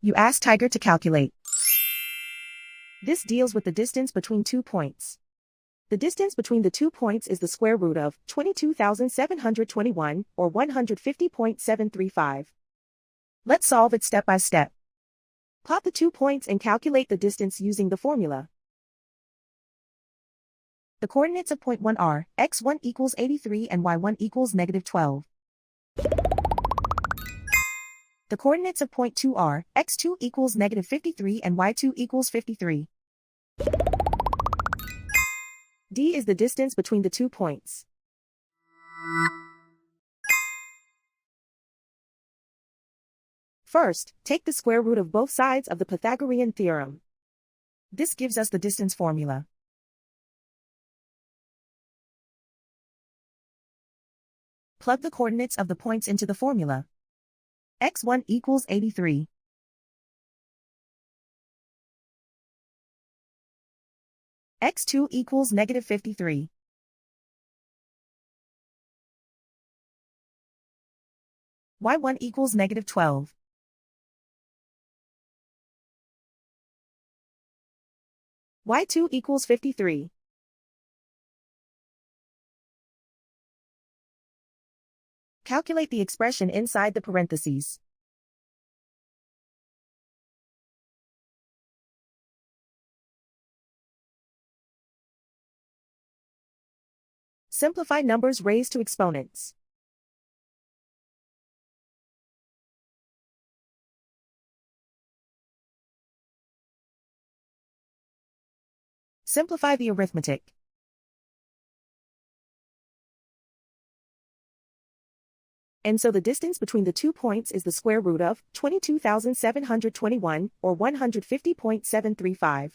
You ask Tiger to calculate. This deals with the distance between 2 points. The distance between the 2 points is the square root of 22,721, or 150.735. Let's solve it step by step. Plot the 2 points and calculate the distance using the formula. The coordinates of point 1 are x1 equals 83 and y1 equals -12. The coordinates of point 2 are x2 equals -53 and y2 equals 53. D is the distance between the 2 points. First, take the square root of both sides of the Pythagorean theorem. This gives us the distance formula. Plug the coordinates of the points into the formula. x1 equals 83. x2 equals -53. y1 equals -12. y2 equals 53. Calculate the expression inside the parentheses. Simplify numbers raised to exponents. Simplify the arithmetic. And so the distance between the 2 points is the square root of 22,721, or 150.735.